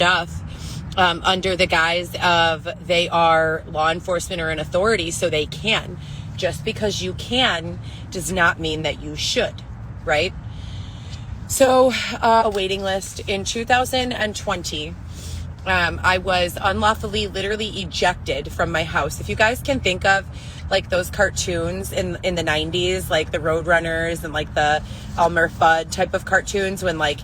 stuff under the guise of they are law enforcement or an authority, so they can. Just because you can does not mean that you should, right? So a waiting list in 2020. I was unlawfully, literally ejected from my house. If you guys can think of like those cartoons in the 90s, like the Roadrunners and like the Elmer Fudd type of cartoons, when like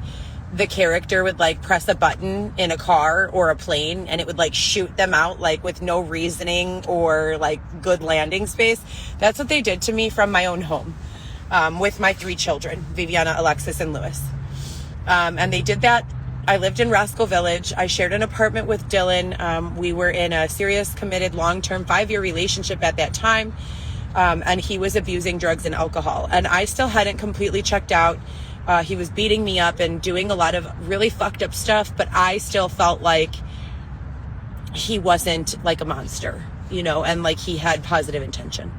the character would like press a button in a car or a plane and it would like shoot them out like with no reasoning or like good landing space. That's what they did to me from my own home with my 3 children, Viviana, Alexis, and Lewis. And they did that. I lived in Rascal Village. I shared an apartment with Dylan. We were in a serious, committed, long-term 5-year relationship at that time. And he was abusing drugs and alcohol. And I still hadn't completely checked out. He was beating me up and doing a lot of really fucked up stuff. But I still felt like he wasn't like a monster, you know, and like he had positive intention.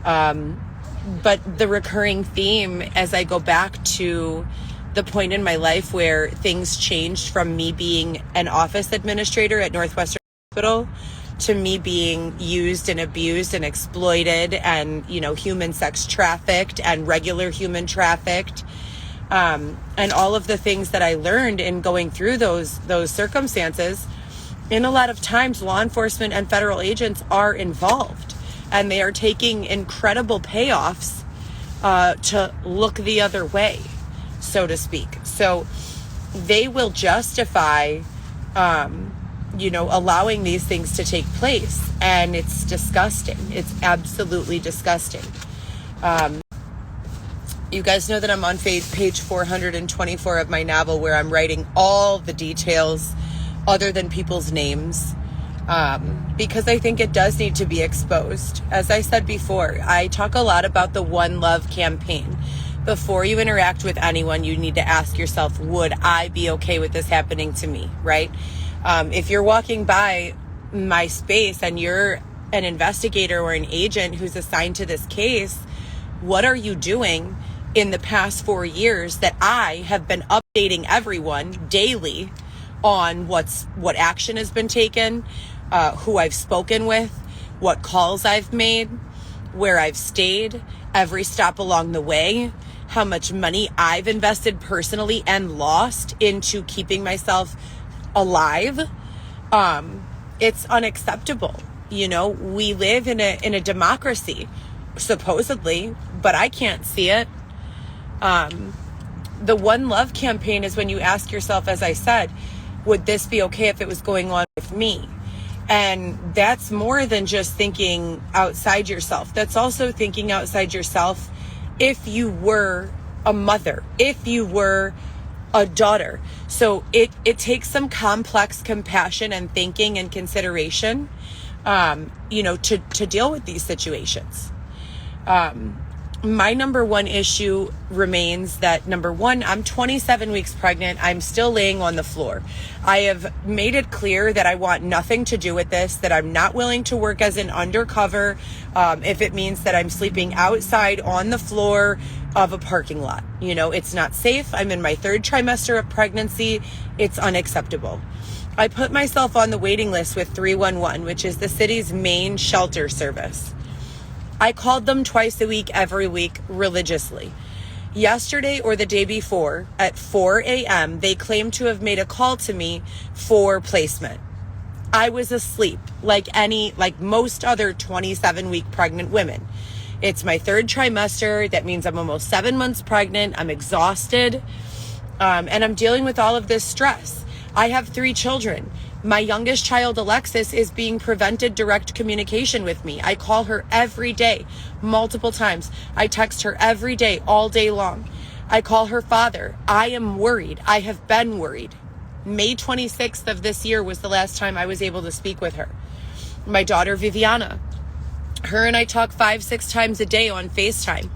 But the recurring theme as I go back to the point in my life where things changed from me being an office administrator at Northwestern Hospital to me being used and abused and exploited and, you know, human sex trafficked and regular human trafficked. And all of the things that I learned in going through those circumstances. In a lot of times, law enforcement and federal agents are involved and they are taking incredible payoffs to look the other way, so to speak. So they will justify, you know, allowing these things to take place. And it's disgusting. It's absolutely disgusting. You guys know that I'm on page 424 of my novel where I'm writing all the details other than people's names, because I think it does need to be exposed. As I said before, I talk a lot about the One Love campaign. Before you interact with anyone, you need to ask yourself, would I be okay with this happening to me, right? If you're walking by my space and you're an investigator or an agent who's assigned to this case, what are you doing in the past 4 years that I have been updating everyone daily on what action has been taken, who I've spoken with, what calls I've made, where I've stayed, every stop along the way, how much money I've invested personally and lost into keeping myself alive. It's unacceptable. You know, we live in a democracy, supposedly, but I can't see it. The One Love campaign is when you ask yourself, as I said, would this be okay if it was going on with me? And that's more than just thinking outside yourself. That's also thinking outside yourself if you were a mother, if you were a daughter. So it takes some complex compassion and thinking and consideration, you know, to deal with these situations. My number one issue remains that, number one, I'm 27 weeks pregnant. I'm still laying on the floor. I have made it clear that I want nothing to do with this, that I'm not willing to work as an undercover if it means that I'm sleeping outside on the floor of a parking lot. You know, it's not safe. I'm in my 3rd trimester of pregnancy. It's unacceptable. I put myself on the waiting list with 311, which is the city's main shelter service. I called them twice a week, every week, religiously. Yesterday or the day before at 4 a.m., they claimed to have made a call to me for placement. I was asleep like most other 27-week pregnant women. It's my 3rd trimester. That means I'm almost 7 months pregnant. I'm exhausted. And I'm dealing with all of this stress. I have 3 children. My youngest child, Alexis, is being prevented direct communication with me. I call her every day, multiple times. I text her every day, all day long. I call her father. I am worried. I have been worried. May 26th of this year was the last time I was able to speak with her. My daughter, Viviana, her and I talk 5-6 times a day on FaceTime.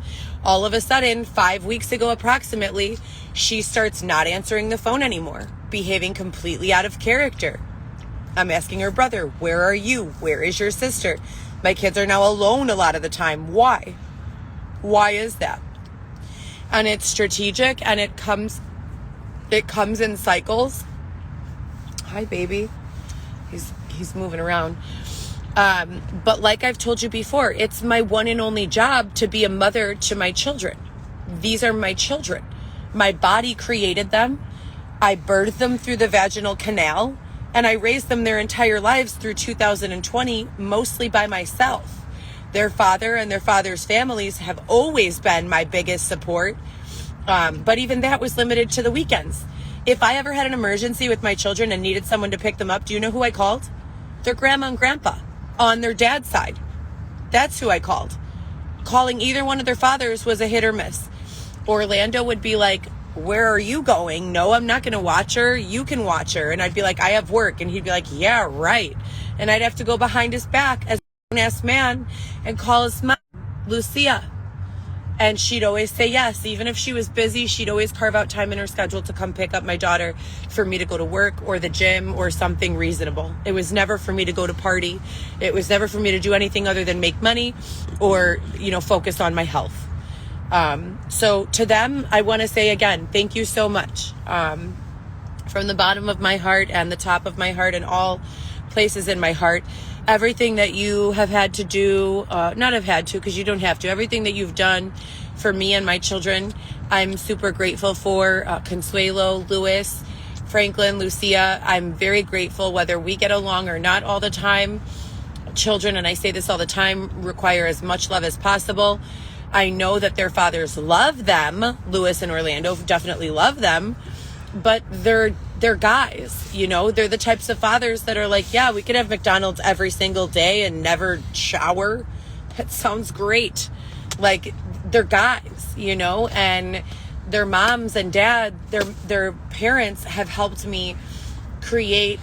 All of a sudden, 5 weeks ago approximately, she starts not answering the phone anymore, behaving completely out of character. I'm asking her brother, where are you? Where is your sister? My kids are now alone a lot of the time. Why? Why is that? And it's strategic and it comes in cycles. Hi, baby. He's moving around. But like I've told you before, it's my one and only job to be a mother to my children. These are my children. My body created them. I birthed them through the vaginal canal, and I raised them their entire lives through 2020, mostly by myself. Their father and their father's families have always been my biggest support. But even that was limited to the weekends. If I ever had an emergency with my children and needed someone to pick them up, do you know who I called? Their grandma and grandpa on their dad's side. That's who I called. Calling either one of their fathers was a hit or miss. Orlando would be like, where are you going? No, I'm not going to watch her. You can watch her. And I'd be like, I have work. And he'd be like, yeah, right. And I'd have to go behind his back as a grown-ass man and call his mom, Lucia. And she'd always say yes. Even if she was busy, she'd always carve out time in her schedule to come pick up my daughter for me to go to work or the gym or something reasonable. It was never for me to go to party. It was never for me to do anything other than make money or, focus on my health. So to them, I want to say again, thank you so much. From the bottom of my heart and the top of my heart and all places in my heart. Everything that you have had to do, not have had to because you don't have to, everything that you've done for me and my children, I'm super grateful for. Consuelo, Lewis, Franklin, Lucia, I'm very grateful whether we get along or not all the time. Children, and I say this all the time, require as much love as possible. I know that their fathers love them. Lewis and Orlando definitely love them, but they're guys, they're the types of fathers that are like, yeah, we could have McDonald's every single day and never shower. That sounds great. Like, they're guys, and their moms and dad, their parents have helped me create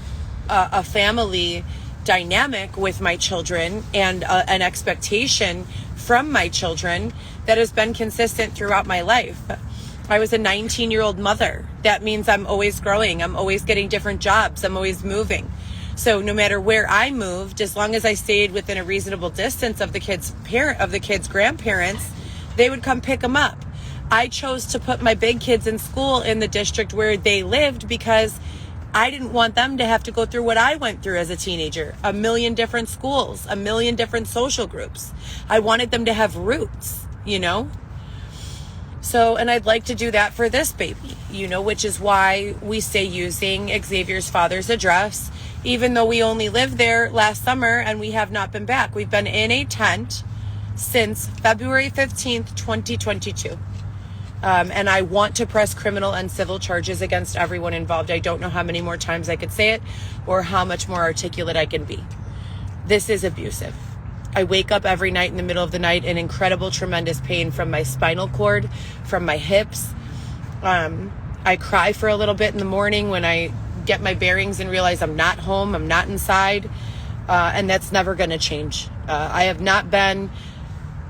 a family dynamic with my children and an expectation from my children that has been consistent throughout my life. I was a 19-year-old mother. That means I'm always growing. I'm always getting different jobs. I'm always moving. So no matter where I moved, as long as I stayed within a reasonable distance of the kids' grandparents, they would come pick them up. I chose to put my big kids in school in the district where they lived because I didn't want them to have to go through what I went through as a teenager. 1 million different schools, 1 million different social groups. I wanted them to have roots, So, and I'd like to do that for this baby, which is why we stay using Xavier's father's address, even though we only lived there last summer and we have not been back. We've been in a tent since February 15th, 2022. And I want to press criminal and civil charges against everyone involved. I don't know how many more times I could say it or how much more articulate I can be. This is abusive. I wake up every night in the middle of the night in incredible, tremendous pain from my spinal cord, from my hips. I cry for a little bit in the morning when I get my bearings and realize I'm not home, I'm not inside, and that's never going to change. I have not been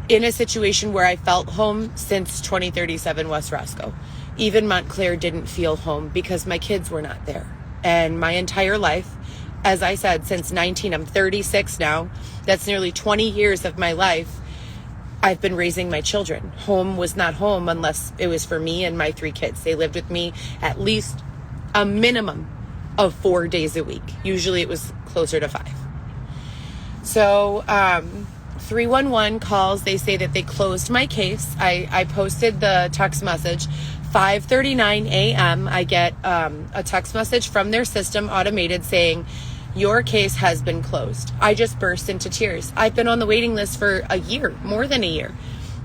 in a situation where I felt home since 2037 West Roscoe. Even Montclair didn't feel home because my kids were not there. And my entire life, as I said, since 19, I'm 36 now. That's nearly 20 years of my life. I've been raising my children. Home was not home unless it was for me and my 3 kids. They lived with me at least a minimum of 4 days a week. Usually it was closer to 5. So, 311 calls. They say that they closed my case. I posted the text message. 5:39 a.m. I get a text message from their system, automated, saying, your case has been closed. I just burst into tears. I've been on the waiting list for a year, more than a year.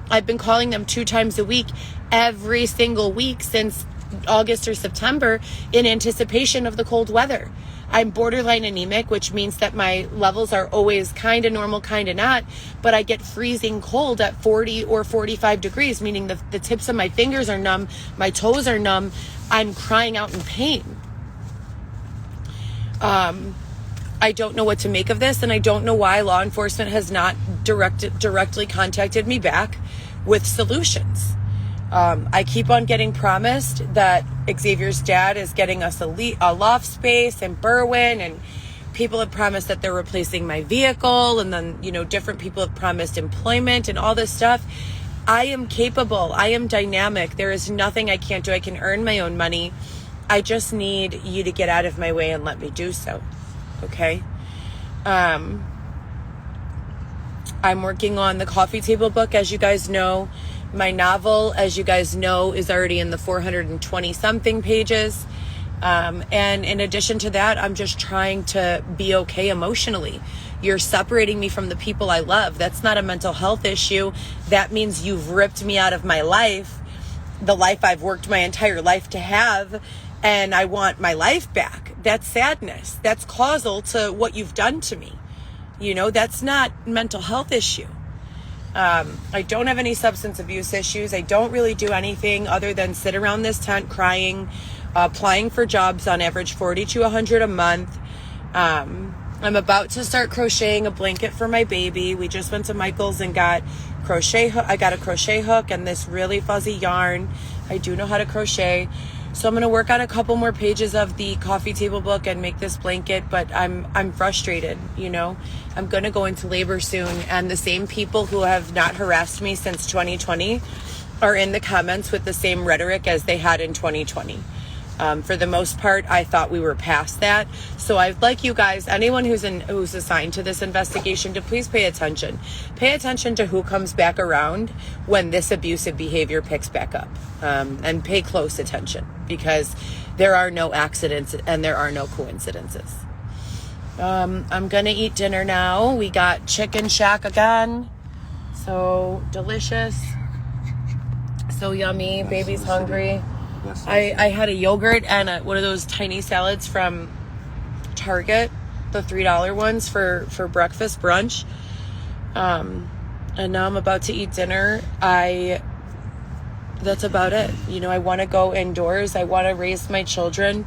I've been calling them 2 times a week, every single week since August or September in anticipation of the cold weather. I'm borderline anemic, which means that my levels are always kind of normal, kind of not, but I get freezing cold at 40 or 45 degrees, meaning the tips of my fingers are numb, my toes are numb, I'm crying out in pain. I don't know what to make of this, and I don't know why law enforcement has not directly contacted me back with solutions. I keep on getting promised that Xavier's dad is getting us a loft space in Berwyn, and people have promised that they're replacing my vehicle, and then, different people have promised employment and all this stuff. I am capable. I am dynamic. There is nothing I can't do. I can earn my own money. I just need you to get out of my way and let me do so. Okay? I'm working on the coffee table book, as you guys know. My novel, as you guys know, is already in the 420 something pages. And in addition to that, I'm just trying to be okay emotionally. You're separating me from the people I love. That's not a mental health issue. That means you've ripped me out of my life, the life I've worked my entire life to have, and I want my life back. That's sadness. That's causal to what you've done to me. You know, that's not a mental health issue. I don't have any substance abuse issues. I don't really do anything other than sit around this tent crying, applying for jobs on average 40 to 100 a month. I'm about to start crocheting a blanket for my baby. We just went to Michael's and got I got a crochet hook and this really fuzzy yarn. I do know how to crochet. So I'm going to work on a couple more pages of the coffee table book and make this blanket, but I'm frustrated, you know. I'm going to go into labor soon, and the same people who have not harassed me since 2020 are in the comments with the same rhetoric as they had in 2020. For the most part, I thought we were past that. So I'd like you guys, anyone who's assigned to this investigation, to please pay attention. Pay attention to who comes back around when this abusive behavior picks back up. And pay close attention, because there are no accidents and there are no coincidences. I'm going to eat dinner now. We got Chicken Shack again. So delicious. So yummy. Baby's hungry. I had a yogurt and one of those tiny salads from Target, the $3 ones for breakfast, brunch. And now I'm about to eat dinner. That's about it. You know, I want to go indoors. I want to raise my children.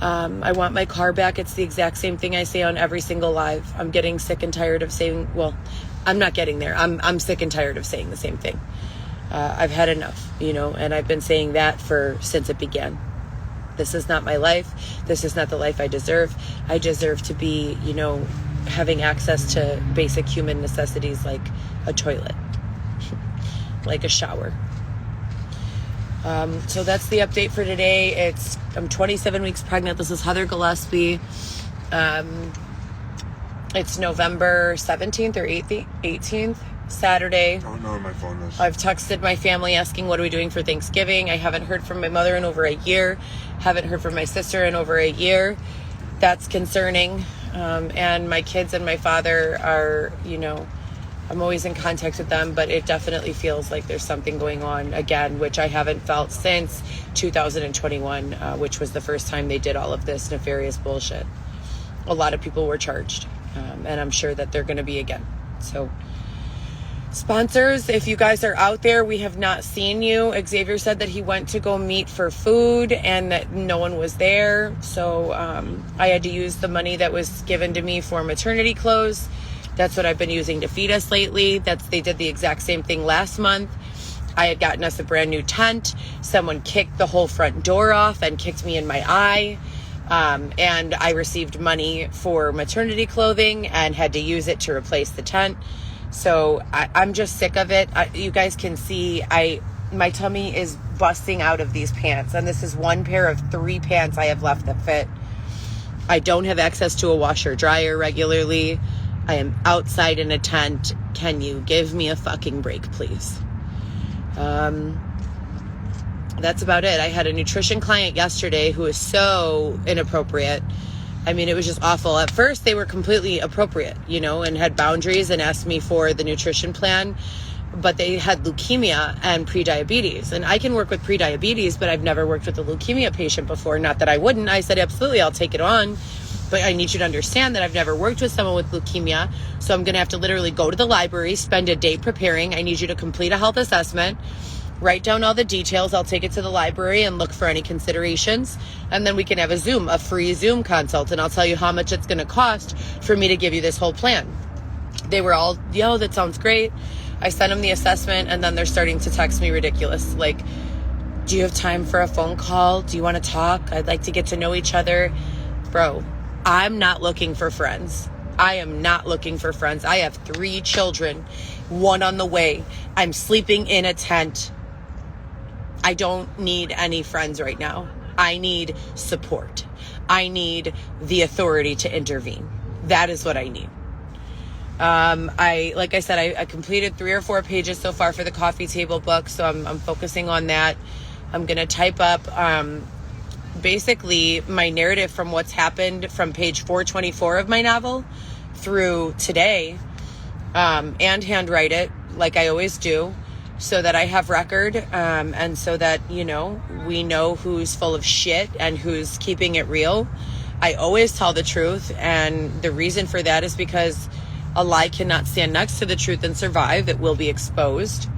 I want my car back. It's the exact same thing I say on every single live. I'm getting sick and tired of saying, well, I'm not getting there. I'm sick and tired of saying the same thing. I've had enough, you know, and I've been saying that since it began. This is not my life. This is not the life I deserve. I deserve to be, you know, having access to basic human necessities like a toilet, like a shower. So that's the update for today. I'm 27 weeks pregnant. This is Heather Gillespie. It's November 17th or 18th. Saturday. I don't know where my phone is. I've texted my family asking what are we doing for Thanksgiving. I haven't heard from my mother in over a year. Haven't heard from my sister in over a year. That's concerning. And my kids and my father are, you know, I'm always in contact with them, but it definitely feels like there's something going on again, which I haven't felt since 2021, which was the first time they did all of this nefarious bullshit. A lot of people were charged, and I'm sure that they're going to be again. So, sponsors, if you guys are out there, we have not seen you. Xavier said that he went to go meet for food and that no one was there. So I had to use the money that was given to me for maternity clothes. That's what I've been using to feed us lately. They did the exact same thing last month. I had gotten us a brand new tent. Someone kicked the whole front door off and kicked me in my eye. And I received money for maternity clothing and had to use it to replace the tent. So I'm just sick of it. You guys can see my tummy is busting out of these pants. And this is one pair of 3 pants I have left that fit. I don't have access to a washer dryer regularly. I am outside in a tent. Can you give me a fucking break, please? That's about it. I had a nutrition client yesterday who was so inappropriate. I mean, it was just awful. At first, they were completely appropriate, you know, and had boundaries and asked me for the nutrition plan. But they had leukemia and prediabetes. And I can work with prediabetes, but I've never worked with a leukemia patient before. Not that I wouldn't. I said, absolutely, I'll take it on. But I need you to understand that I've never worked with someone with leukemia. So I'm going to have to literally go to the library, spend a day preparing. I need you to complete a health assessment. Write down all the details. I'll take it to the library and look for any considerations. And then we can have a free Zoom consult. And I'll tell you how much it's going to cost for me to give you this whole plan. They were all, yo, that sounds great. I sent them the assessment, and then they're starting to text me ridiculous. Like, do you have time for a phone call? Do you want to talk? I'd like to get to know each other. Bro, I'm not looking for friends. I am not looking for friends. I have 3 children, 1 on the way. I'm sleeping in a tent. I don't need any friends right now. I need support. I need the authority to intervene. That is what I need. Like I said, I completed 3 or 4 pages so far for the coffee table book, so I'm focusing on that. I'm going to type up basically my narrative from what's happened from page 424 of my novel through today, and handwrite it like I always do, so that I have record, and so that, we know who's full of shit and who's keeping it real. I always tell the truth, and the reason for that is because a lie cannot stand next to the truth and survive. It will be exposed.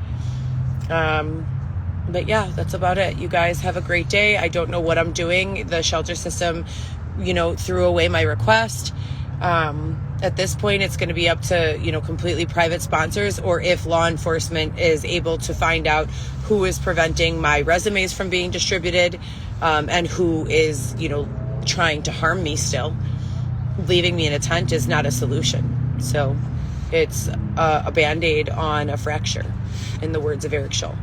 But yeah, that's about it. You guys have a great day. I don't know what I'm doing. The shelter system, threw away my request. At this point, it's going to be up to, completely private sponsors, or if law enforcement is able to find out who is preventing my resumes from being distributed, and who is, trying to harm me still. Leaving me in a tent is not a solution. So it's a Band-Aid on a fracture, in the words of Eric Scholl.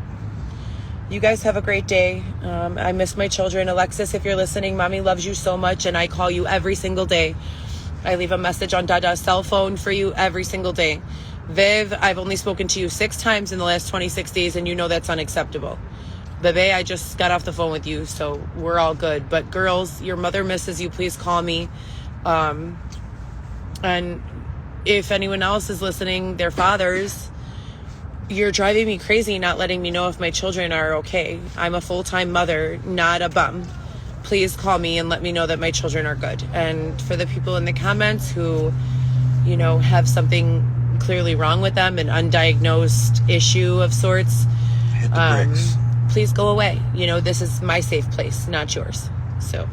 You guys have a great day. I miss my children. Alexis, if you're listening, mommy loves you so much, and I call you every single day. I leave a message on Dada's cell phone for you every single day. Viv, I've only spoken to you 6 times in the last 26 days, and you know that's unacceptable. Bebe, I just got off the phone with you, so we're all good. But girls, your mother misses you. Please call me. And if anyone else is listening, their fathers, you're driving me crazy not letting me know if my children are okay. I'm a full-time mother, not a bum. Please call me and let me know that my children are good. And for the people in the comments who, have something clearly wrong with them, an undiagnosed issue of sorts, hit the brakes. Please go away. This is my safe place, not yours. So